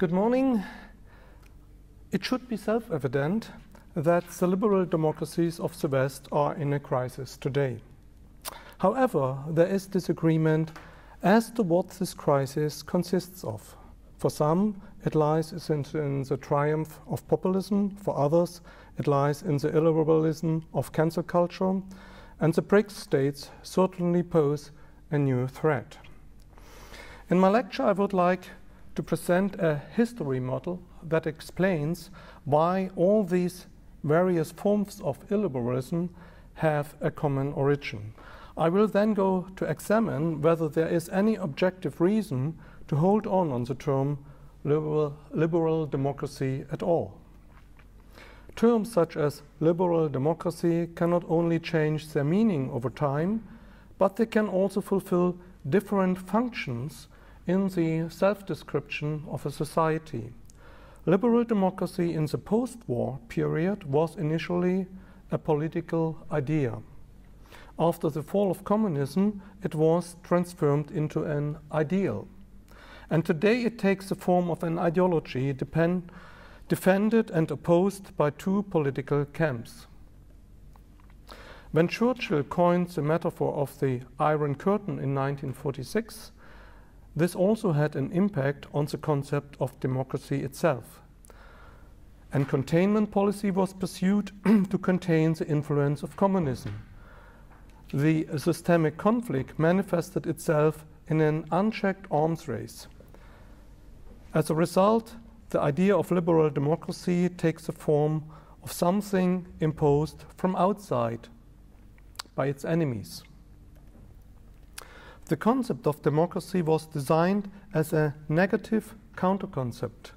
Good morning. It should be self-evident that the liberal democracies of the West are in a crisis today. However, there is disagreement as to what this crisis consists of. For some, it lies in the triumph of populism. For others, it lies in the illiberalism of cancel culture. And the BRICS states certainly pose a new threat. In my lecture, I would like to present a history model that explains why all these various forms of illiberalism have a common origin. I will then go to examine whether there is any objective reason to hold on the term liberal democracy at all. Terms such as liberal democracy cannot only change their meaning over time, but they can also fulfill different functions in the self-description of a society. Liberal democracy in the post-war period was initially a political idea. After the fall of communism, it was transformed into an ideal. And today it takes the form of an ideology defended and opposed by two political camps. When Churchill coined the metaphor of the Iron Curtain in 1946, this also had an impact on the concept of democracy itself. And containment policy was pursued to contain the influence of communism. The systemic conflict manifested itself in an unchecked arms race. As a result, the idea of liberal democracy takes the form of something imposed from outside by its enemies. The concept of democracy was designed as a negative counter-concept.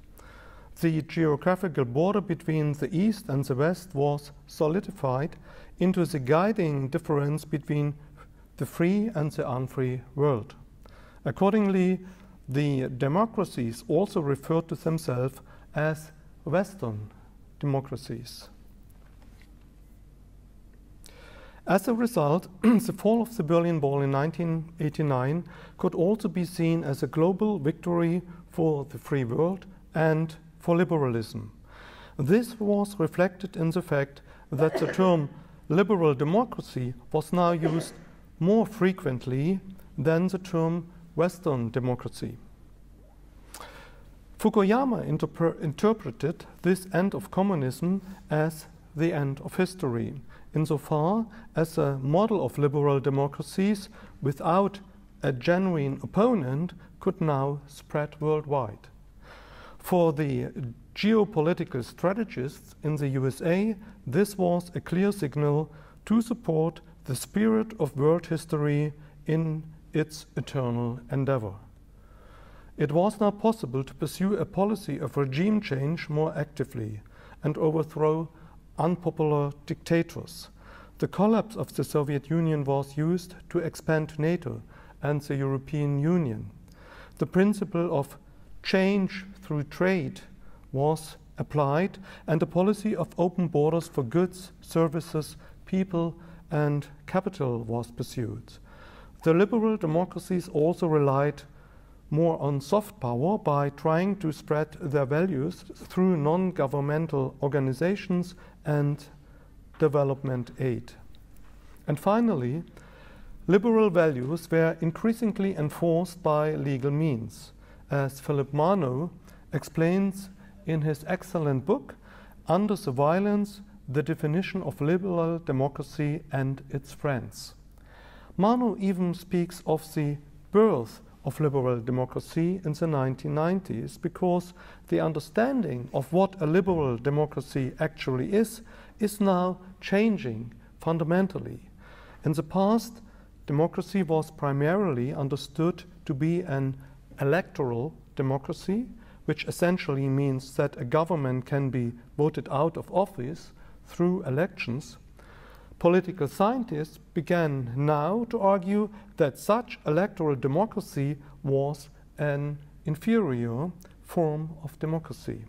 The geographical border between the East and the West was solidified into the guiding difference between the free and the unfree world. Accordingly, the democracies also referred to themselves as Western democracies. As a result, the fall of the Berlin Wall in 1989 could also be seen as a global victory for the free world and for liberalism. This was reflected in the fact that the term liberal democracy was now used more frequently than the term Western democracy. Fukuyama interpreted this end of communism as the end of history, insofar as a model of liberal democracies without a genuine opponent could now spread worldwide. For the geopolitical strategists in the USA, this was a clear signal to support the spirit of world history in its eternal endeavor. It was now possible to pursue a policy of regime change more actively and overthrow unpopular dictators. The collapse of the Soviet Union was used to expand NATO and the European Union. The principle of change through trade was applied, and a policy of open borders for goods, services, people, and capital was pursued. The liberal democracies also relied more on soft power by trying to spread their values through non-governmental organizations and development aid. And finally, liberal values were increasingly enforced by legal means, as Philip Marno explains in his excellent book, Under the Violence, the Definition of Liberal Democracy and Its Friends. Marno even speaks of the birth of liberal democracy in the 1990s because the understanding of what a liberal democracy actually is now changing fundamentally. In the past, democracy was primarily understood to be an electoral democracy, which essentially means that a government can be voted out of office through elections. Political scientists began now to argue that such electoral democracy was an inferior form of democracy.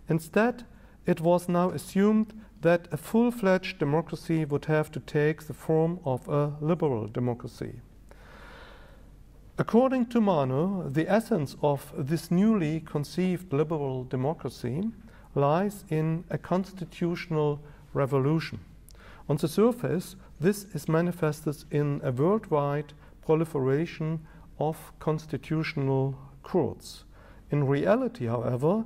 Instead, it was now assumed that a full-fledged democracy would have to take the form of a liberal democracy. According to Mano, the essence of this newly conceived liberal democracy lies in a constitutional revolution. On the surface, this is manifested in a worldwide proliferation of constitutional courts. In reality, however,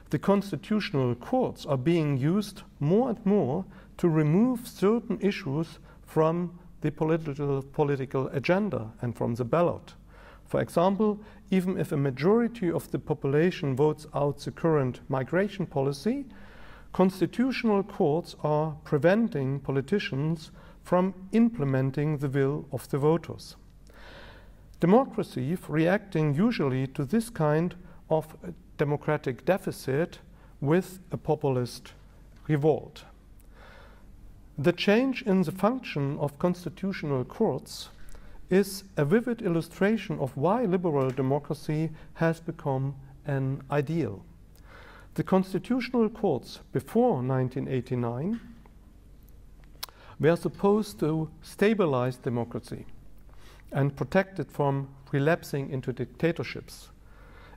the constitutional courts are being used more and more to remove certain issues from the political agenda and from the ballot. For example, even if a majority of the population votes out the current migration policy, constitutional courts are preventing politicians from implementing the will of the voters. Democracy, reacting usually to this kind of democratic deficit with a populist revolt. The change in the function of constitutional courts is a vivid illustration of why liberal democracy has become an ideal. The constitutional courts before 1989 were supposed to stabilize democracy and protect it from relapsing into dictatorships.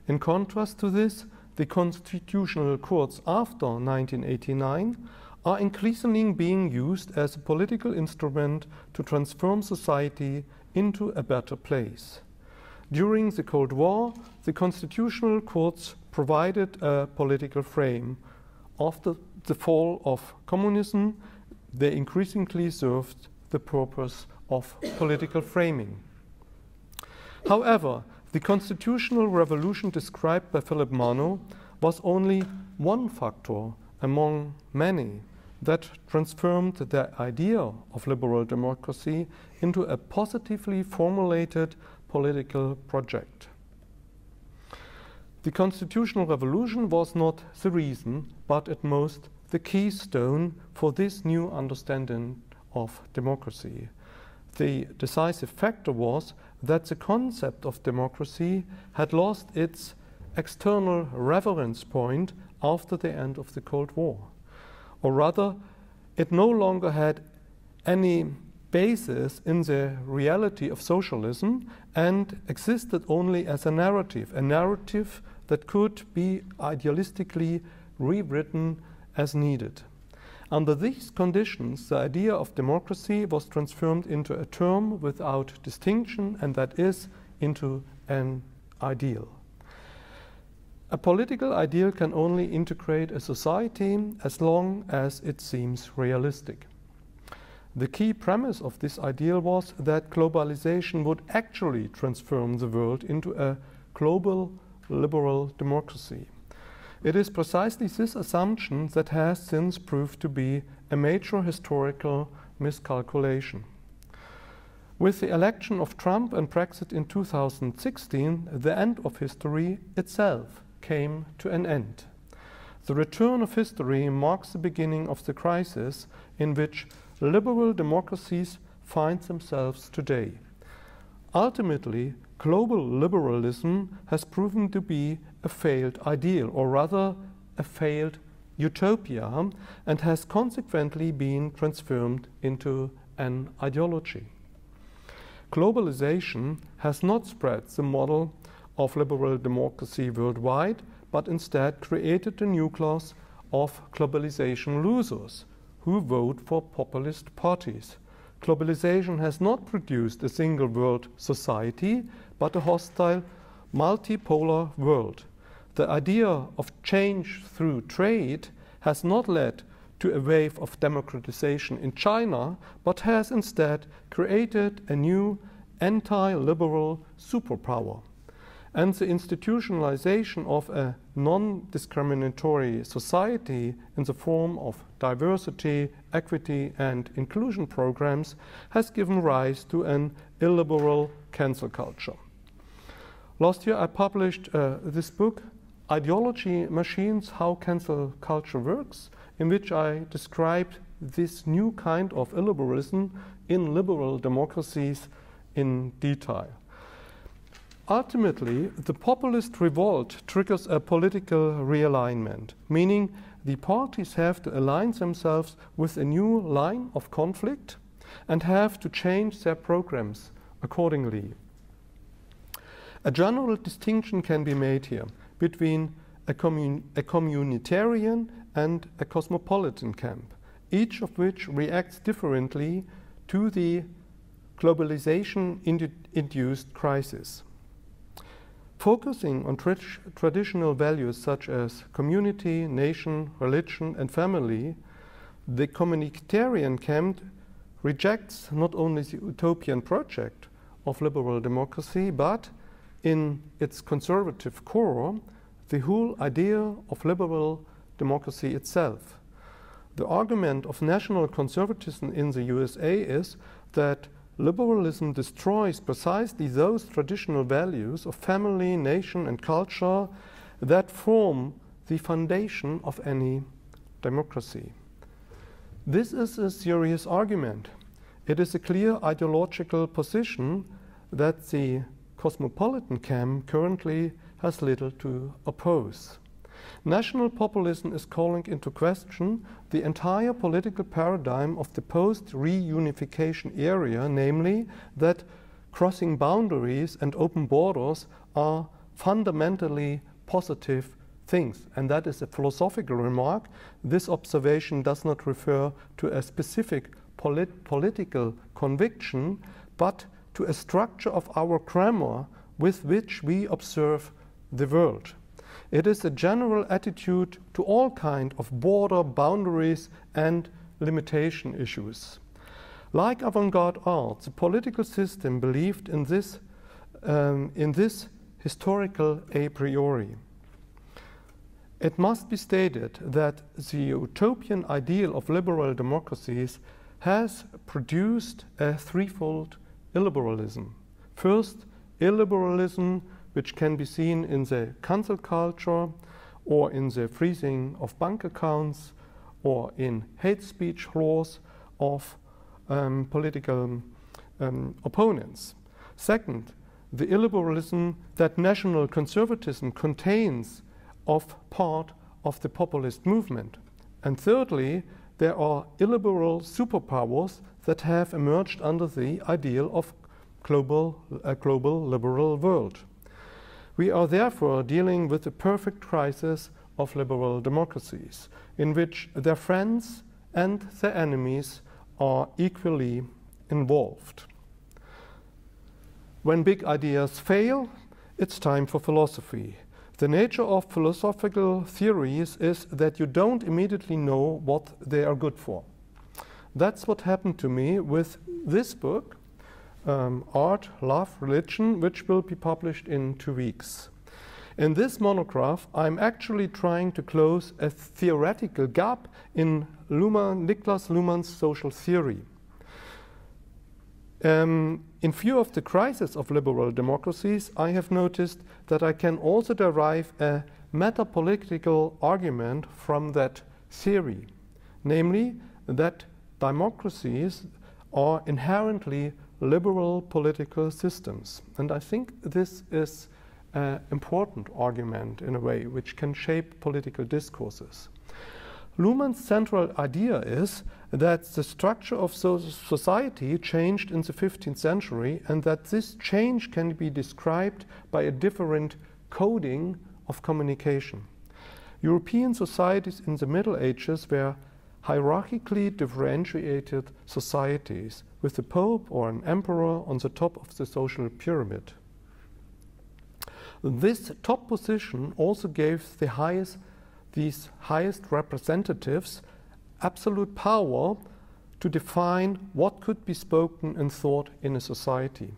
In contrast to this, the constitutional courts after 1989 are increasingly being used as a political instrument to transform society into a better place. During the Cold War, the constitutional courts provided a political frame. After the fall of communism, they increasingly served the purpose of political framing. However, the constitutional revolution described by Philip Mano was only one factor among many that transformed the idea of liberal democracy into a positively formulated political project. The constitutional revolution was not the reason, but at most the keystone for this new understanding of democracy. The decisive factor was that the concept of democracy had lost its external reference point after the end of the Cold War. Or rather, it no longer had any basis in the reality of socialism and existed only as a narrative that could be idealistically rewritten as needed. Under these conditions, the idea of democracy was transformed into a term without distinction, and that is, into an ideal. A political ideal can only integrate a society as long as it seems realistic. The key premise of this ideal was that globalization would actually transform the world into a global liberal democracy. It is precisely this assumption that has since proved to be a major historical miscalculation. With the election of Trump and Brexit in 2016, the end of history itself came to an end. The return of history marks the beginning of the crisis in which liberal democracies find themselves today. Ultimately, global liberalism has proven to be a failed ideal, or rather a failed utopia, and has consequently been transformed into an ideology. Globalization has not spread the model of liberal democracy worldwide, but instead created a new class of globalization losers who vote for populist parties. Globalization has not produced a single world society, but a hostile, multipolar world. The idea of change through trade has not led to a wave of democratization in China, but has instead created a new anti-liberal superpower. And the institutionalization of a non-discriminatory society in the form of diversity, equity, and inclusion programs has given rise to an illiberal cancel culture. Last year I published this book, Ideology Machines, How Cancel Culture Works, in which I described this new kind of illiberalism in liberal democracies in detail. Ultimately, the populist revolt triggers a political realignment, meaning the parties have to align themselves with a new line of conflict and have to change their programs accordingly. A general distinction can be made here between a communitarian and a cosmopolitan camp, each of which reacts differently to the globalization-induced crisis. Focusing on traditional values such as community, nation, religion, and family, the communitarian camp rejects not only the utopian project of liberal democracy, but in its conservative core, the whole idea of liberal democracy itself. The argument of national conservatism in the USA is that liberalism destroys precisely those traditional values of family, nation, and culture that form the foundation of any democracy. This is a serious argument. It is a clear ideological position that the cosmopolitan camp currently has little to oppose. National populism is calling into question the entire political paradigm of the post-reunification era, namely that crossing boundaries and open borders are fundamentally positive things. And that is a philosophical remark. This observation does not refer to a specific political conviction, but to a structure of our grammar with which we observe the world. It is a general attitude to all kinds of border, boundaries, and limitation issues. Like avant-garde art, the political system believed in this historical a priori. It must be stated that the utopian ideal of liberal democracies has produced a threefold illiberalism. First, illiberalism, which can be seen in the cancel culture, or in the freezing of bank accounts, or in hate speech laws of political opponents. Second, the illiberalism that national conservatism contains of part of the populist movement. And thirdly, there are illiberal superpowers that have emerged under the ideal of a global liberal world. We are therefore dealing with the perfect crisis of liberal democracies, in which their friends and their enemies are equally involved. When big ideas fail, it's time for philosophy. The nature of philosophical theories is that you don't immediately know what they are good for. That's what happened to me with this book, Art, Love, Religion, which will be published in 2 weeks. In this monograph, I'm actually trying to close a theoretical gap in Niklas Luhmann's social theory. In view of the crisis of liberal democracies, I have noticed that I can also derive a metapolitical argument from that theory, namely that democracies are inherently liberal political systems. And I think this is an important argument in a way which can shape political discourses. Luhmann's central idea is that the structure of society changed in the 15th century and that this change can be described by a different coding of communication. European societies in the Middle Ages were hierarchically differentiated societies with the Pope or an emperor on the top of the social pyramid. This top position also gave these highest representatives absolute power to define what could be spoken and thought in a society.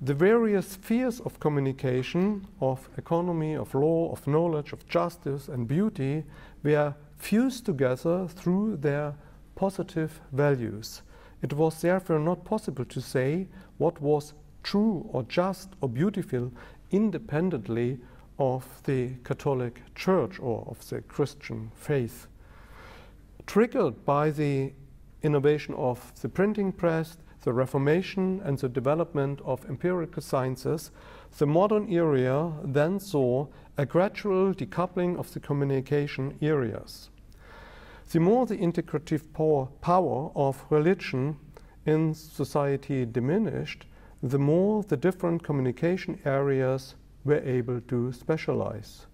The various spheres of communication, of economy, of law, of knowledge, of justice and beauty were fused together through their positive values. It was therefore not possible to say what was true or just or beautiful independently of the Catholic Church or of the Christian faith. Triggered by the innovation of the printing press, the Reformation, and the development of empirical sciences, the modern era then saw a gradual decoupling of the communication areas. The more the integrative power of religion in society diminished, the more the different communication areas were able to specialize.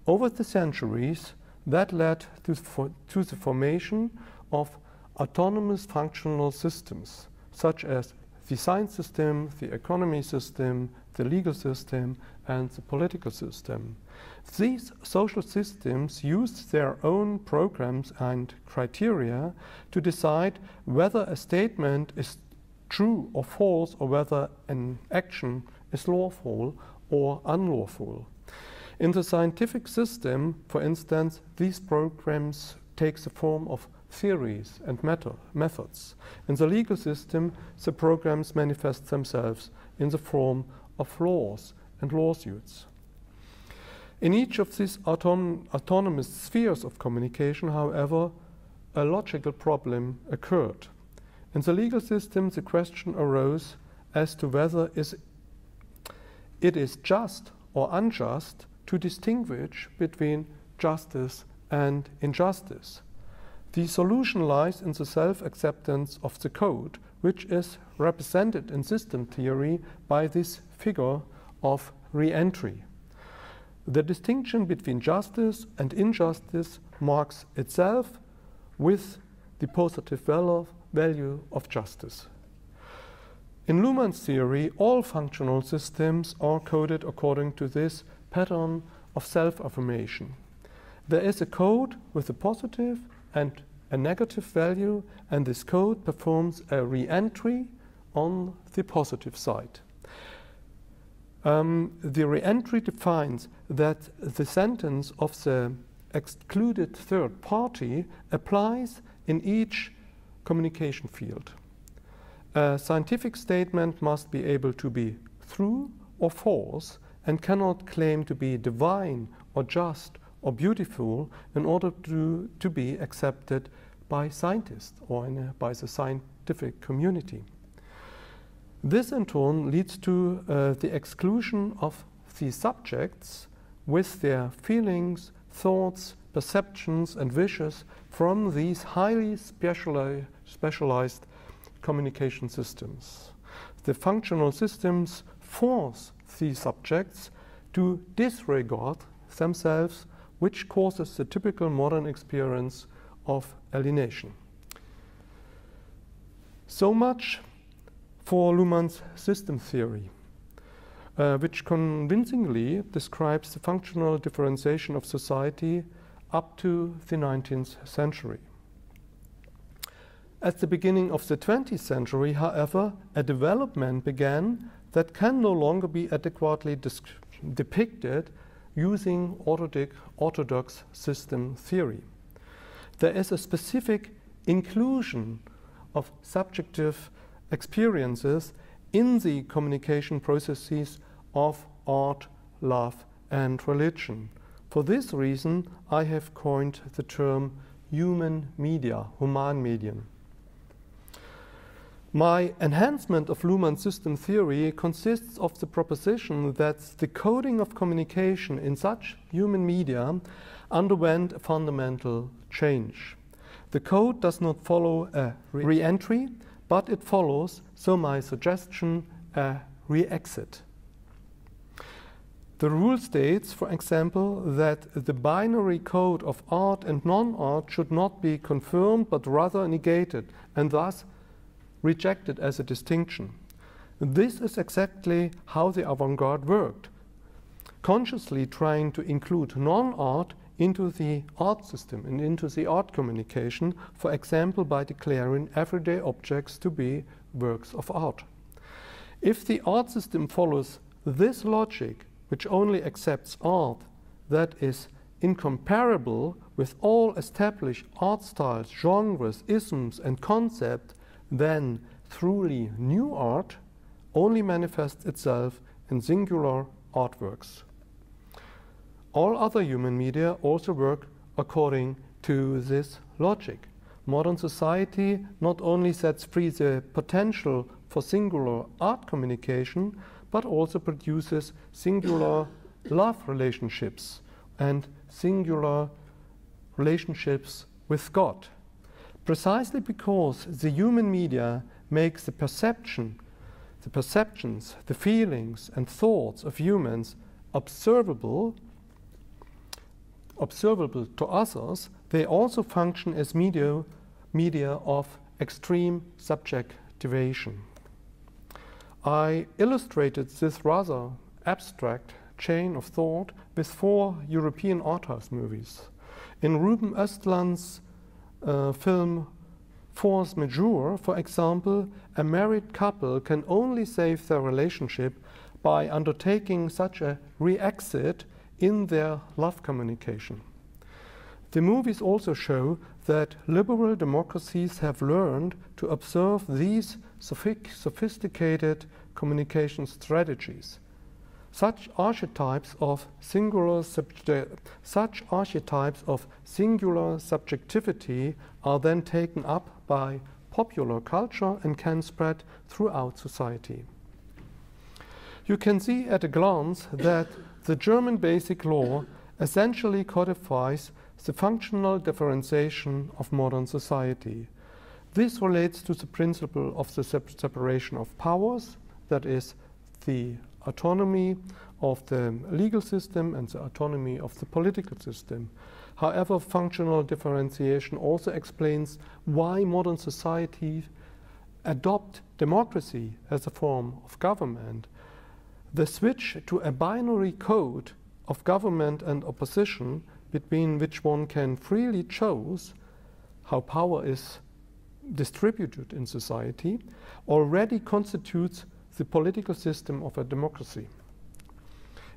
Over the centuries, that led to the formation of autonomous functional systems, such as the science system, the economy system, the legal system, and the political system. These social systems use their own programs and criteria to decide whether a statement is true or false, or whether an action is lawful or unlawful. In the scientific system, for instance, these programs take the form of theories and methods. In the legal system, the programs manifest themselves in the form of laws and lawsuits. In each of these autonomous spheres of communication, however, a logical problem occurred. In the legal system, the question arose as to whether it is just or unjust to distinguish between justice and injustice. The solution lies in the self-acceptance of the code, which is represented in system theory by this figure of re-entry. The distinction between justice and injustice marks itself with the positive value of justice. In Luhmann's theory, all functional systems are coded according to this pattern of self-affirmation. There is a code with a positive and a negative value, and this code performs a re-entry on the positive side. The re-entry defines that the sentence of the excluded third party applies in each communication field. A scientific statement must be able to be true or false and cannot claim to be divine or just or beautiful in order to be accepted by scientists or by the scientific community. This in turn leads to the exclusion of the subjects with their feelings, thoughts, perceptions and wishes from these highly specialized communication systems. The functional systems force these subjects to disregard themselves, which causes the typical modern experience of alienation. So much for Luhmann's system theory, which convincingly describes the functional differentiation of society up to the 19th century. At the beginning of the 20th century, however, a development began that can no longer be adequately depicted using orthodox system theory. There is a specific inclusion of subjective experiences in the communication processes of art, love, and religion. For this reason, I have coined the term human media, Humanmedien. My enhancement of Luhmann's system theory consists of the proposition that the coding of communication in such human media underwent a fundamental change. The code does not follow a re-entry, but it follows, so my suggestion, a re-exit. The rule states, for example, that the binary code of art and non-art should not be confirmed, but rather negated, and thus rejected as a distinction. This is exactly how the avant-garde worked, consciously trying to include non-art into the art system and into the art communication, for example, by declaring everyday objects to be works of art. If the art system follows this logic, which only accepts art that is incomparable with all established art styles, genres, isms, and concepts, then truly new art only manifests itself in singular artworks. All other human media also work according to this logic. Modern society not only sets free the potential for singular art communication, but also produces singular love relationships and singular relationships with God. Precisely because the human media makes the perception, the perceptions, the feelings and thoughts of humans observable to others, they also function as media of extreme subjectivation. I illustrated this rather abstract chain of thought with 4 European art house movies. In Ruben Östlund's film Force Majeure, for example, a married couple can only save their relationship by undertaking such a re-exit in their love communication. The movies also show that liberal democracies have learned to observe these sophisticated communication strategies. Such archetypes of singular subjectivity are then taken up by popular culture and can spread throughout society. You can see at a glance that the German Basic Law essentially codifies the functional differentiation of modern society. This relates to the principle of the separation of powers, that is, the autonomy of the legal system and the autonomy of the political system. However, functional differentiation also explains why modern societies adopt democracy as a form of government. The switch to a binary code of government and opposition, between which one can freely choose how power is distributed in society, already constitutes the political system of a democracy.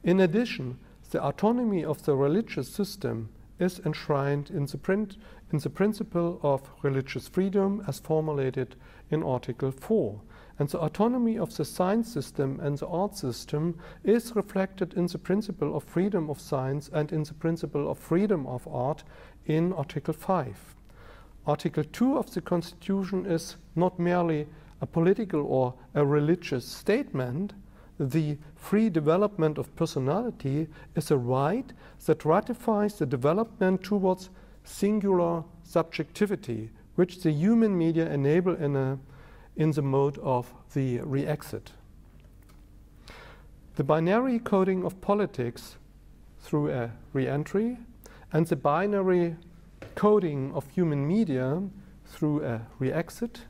In addition, the autonomy of the religious system is enshrined in the principle of religious freedom as formulated in Article 4. And the autonomy of the science system and the art system is reflected in the principle of freedom of science and in the principle of freedom of art in Article 5. Article 2 of the Constitution is not merely a political or a religious statement. The free development of personality is a right that ratifies the development towards singular subjectivity, which the human media enable in the mode of the re-exit. The binary coding of politics through a re-entry and the binary coding of human media through a re-exit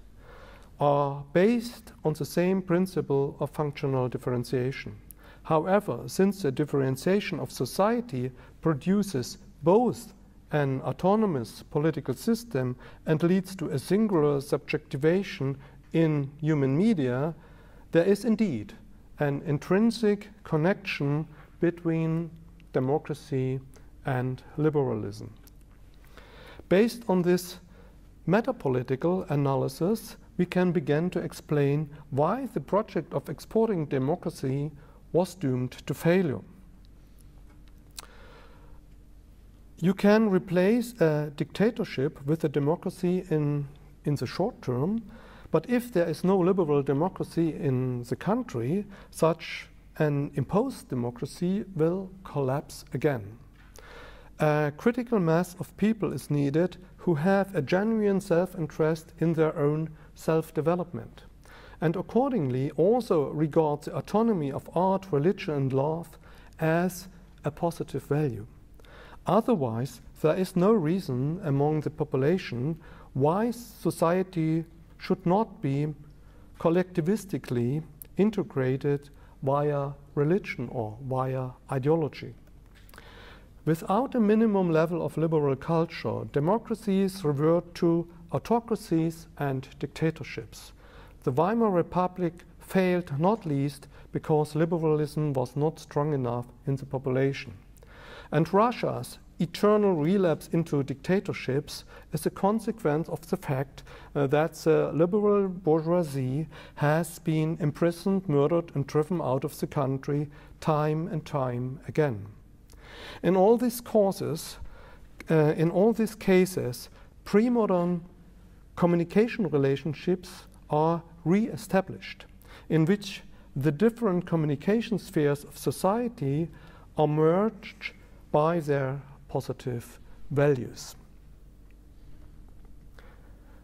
are based on the same principle of functional differentiation. However, since the differentiation of society produces both an autonomous political system and leads to a singular subjectivation in human media, there is indeed an intrinsic connection between democracy and liberalism. Based on this metapolitical analysis, we can begin to explain why the project of exporting democracy was doomed to failure. You can replace a dictatorship with a democracy in the short term, but if there is no liberal democracy in the country, such an imposed democracy will collapse again. A critical mass of people is needed who have a genuine self-interest in their own self-development, and accordingly also regard the autonomy of art, religion, and love as a positive value. Otherwise, there is no reason among the population why society should not be collectivistically integrated via religion or via ideology. Without a minimum level of liberal culture, democracies revert to autocracies and dictatorships. The Weimar Republic failed not least because liberalism was not strong enough in the population. And Russia's eternal relapse into dictatorships is a consequence of the fact that the liberal bourgeoisie has been imprisoned, murdered, and driven out of the country time and time again. In all these cases, pre-modern communication relationships are re-established, in which the different communication spheres of society are merged by their positive values.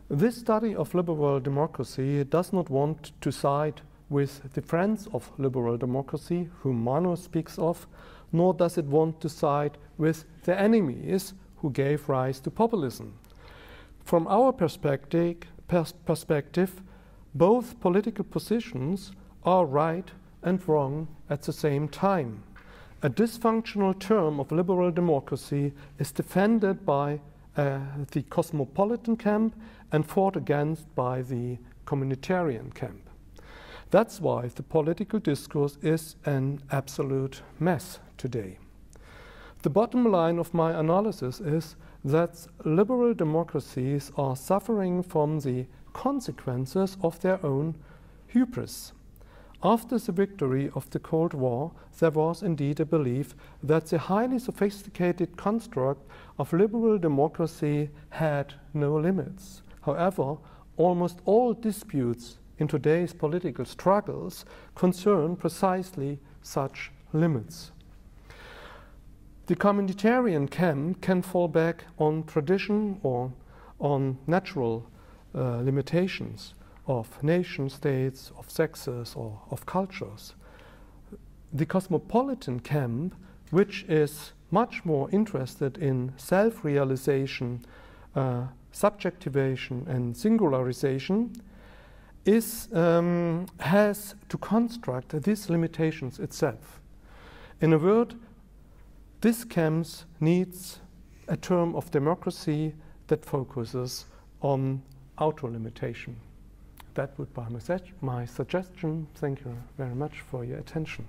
This study of liberal democracy does not want to cite with the friends of liberal democracy, whom Mano speaks of, nor does it want to side with the enemies who gave rise to populism. From our perspective, both political positions are right and wrong at the same time. A dysfunctional term of liberal democracy is defended by the cosmopolitan camp and fought against by the communitarian camp. That's why the political discourse is an absolute mess today. The bottom line of my analysis is that liberal democracies are suffering from the consequences of their own hubris. After the victory of the Cold War, there was indeed a belief that the highly sophisticated construct of liberal democracy had no limits. However, almost all disputes in today's political struggles concern precisely such limits. The communitarian camp can fall back on tradition or on natural limitations of nation states, of sexes, or of cultures. The cosmopolitan camp, which is much more interested in self-realization, subjectivation, and singularization, has to construct these limitations itself. In a word, this camp needs a term of democracy that focuses on auto-limitation. That would be my suggestion. Thank you very much for your attention.